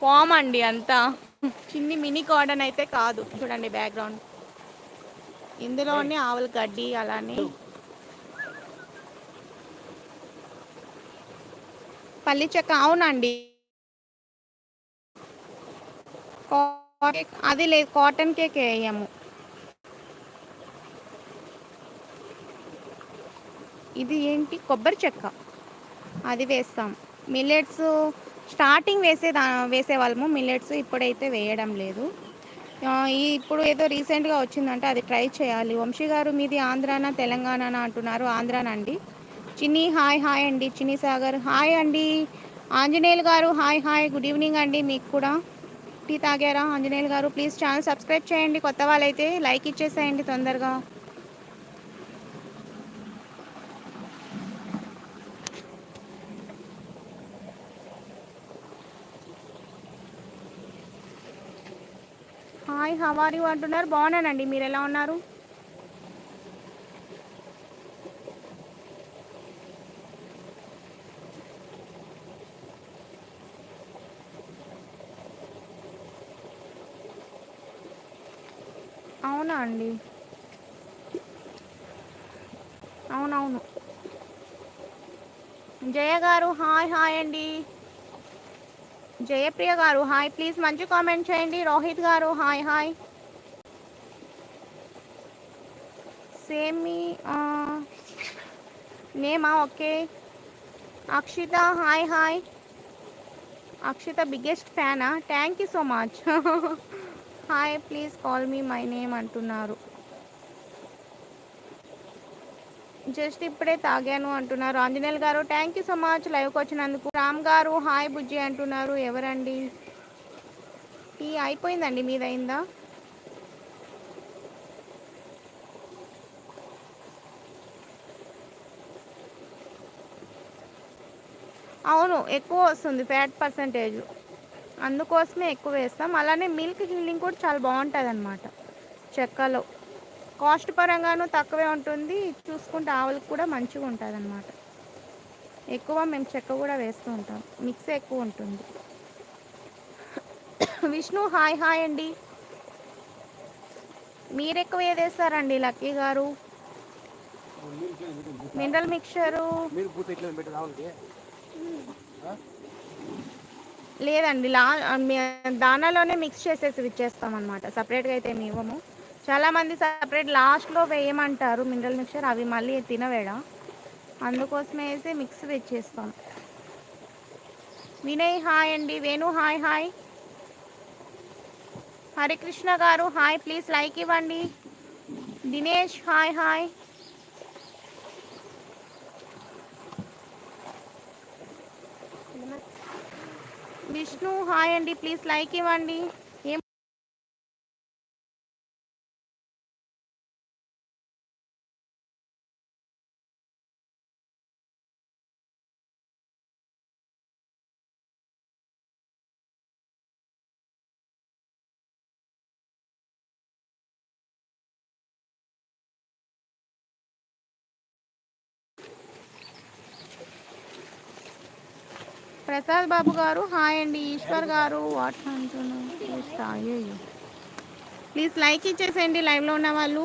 Form అండి అంతా. చిన్ని మినీ గార్డెన్ అయితే కాదు. చూడండి బ్యాక్గ్రౌండ్. ఇందులోనే ఆవుల గడ్డి అలానే పల్లి చెక్క. అవునండి. అది లేదు, కాటన్ కేక్ వేయము. ఇది ఏంటి, కొబ్బరి చెక్క, అది వేస్తాం. మిల్లెట్స్ స్టార్టింగ్ వేసేవాళ్ళము మిల్లెట్స్, ఇప్పుడైతే వేయడం లేదు. ఇప్పుడు ఏదో రీసెంట్గా వచ్చిందంటే అది ట్రై చేయాలి. వంశీ గారు మీది ఆంధ్రానా తెలంగాణనా అంటున్నారు. ఆంధ్రానండి. చిన్ని హాయ్ హాయ్ అండి. చిన్ని సాగర్ హాయ్ అండి. ఆంజనేయులు గారు హాయ్ హాయ్, గుడ్ ఈవినింగ్ అండి. మీకు కూడా టీ తాగారా ఆంజనేయులు గారు? ప్లీజ్ ఛానల్ సబ్స్క్రైబ్ చేయండి. కొత్త వాళ్ళైతే లైక్ ఇచ్చేసేయండి తొందరగా. హాయ్ హౌ ఆర్ యూ అంటున్నారు. బాగున్నానండి, మీరు ఎలా ఉన్నారు? అవునా అండి. అవునవును. జయ గారు హాయ్ హాయ్ అండి. జయప్రియ గారు హాయ్, ప్లీజ్ మంచి కామెంట్ చేయండి. రోహిత్ గారు హాయ్ హాయ్. సేమి నేమా, okay. Akshita hi hi. Akshita biggest ఫ్యానా? Thank you so much. Hi, please call me my name అంటున్నారు. జస్ట్ ఇప్పుడే తాగాను అంటున్నారు ఆంజనేయులు గారు. థ్యాంక్ యూ సో మచ్ లైవ్కి వచ్చినందుకు. రామ్ గారు హాయ్ బుజ్జి అంటున్నారు. ఎవరండి? టీ అయిపోయిందండి, మీదయిందా? అవును, ఎక్కువ వస్తుంది ఫ్యాట్ పర్సంటేజ్, అందుకోసమే ఎక్కువ వేస్తాం. అలానే మిల్క్ హీలింగ్ కూడా చాలా బాగుంటుంది అన్నమాట చెక్కలో. కాస్ట్ పరంగాను తక్కువే ఉంటుంది, చూసుకుంటే ఆవులకు కూడా మంచిగా ఉంటుంది అన్నమాట. ఎక్కువ మేము చెక్క కూడా వేస్తూ ఉంటాం, మిక్స్ ఎక్కువ ఉంటుంది. విష్ణు హాయ్ హాయ్ అండి. మీరు ఎక్కువ ఏదేస్తారండి లక్కీ గారు? మినరల్ మిక్చరు లేదండి, దానాలోనే మిక్స్ చేసేసి ఇచ్చేస్తాం అనమాట. సపరేట్గా అయితే ఏమి ఇవ్వము. చాలామంది సపరేట్ లాస్ట్లో వేయమంటారు మినరల్ మిక్చర్, అవి మళ్ళీ తినవేడా, అందుకోసమే వేసి మిక్స్ తెచ్చేస్తాం. వినయ్ హాయ్ అండి. Venu hi hi. హరికృష్ణ గారు హాయ్, ప్లీజ్ లైక్ ఇవ్వండి. Dinesh hi hi. Vishnu hi అండి, ప్లీజ్ లైక్ ఇవ్వండి. ఏం ప్రసాద్ బాబు గారు హాయ్ అండి. ఈశ్వర్ గారు వాట్ అంటున్నారు. ప్లీజ్ లైక్ ఇచ్చేసేయండి లైవ్లో ఉన్న వాళ్ళు.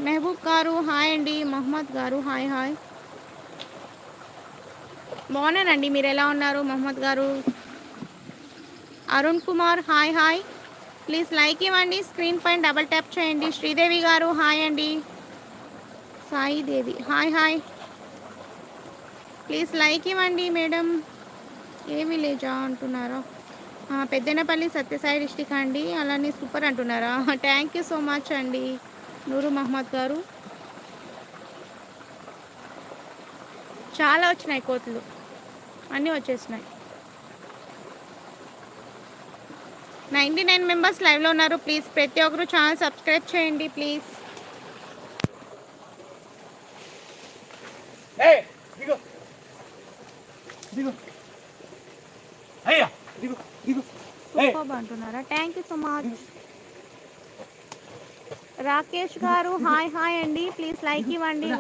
మెహబూబ్ గారు హాయ్ అండి. మహమ్మద్ గారు హాయ్ హాయ్. బాగున్నానండి, మీరు ఎలా ఉన్నారు మహమ్మద్ గారు? Arun Kumar hi hi. Please like ఇవ్వండి, స్క్రీన్ పైన డబల్ ట్యాప్ చేయండి. శ్రీదేవి గారు హాయ్ అండి. సాయి దేవి హాయ్ హాయ్. ప్లీజ్ లైక్ ఇవ్వండి మేడం. ఏ విలేజా అంటున్నారా? పెద్దనపల్లి సత్యసాయి డిస్టిక్ అండి. అలానే సూపర్ అంటున్నారా? థ్యాంక్ యూ సో మచ్ అండి నూరు మహమ్మద్ గారు. చాలా వచ్చినాయి కోతులు, అన్నీ వచ్చేసినాయి. 99 మెంబర్స్ లైవ్లో ఉన్నారు. ప్లీజ్ ప్రతి ఒక్కరు ఛానల్ సబ్స్క్రైబ్ చేయండి ప్లీజ్. సూపర్ అంటున్నారా? Thank you so much. Rakesh గారు హాయ్ హాయ్ అండి. ప్లీజ్ లైక్ ఇవ్వండి.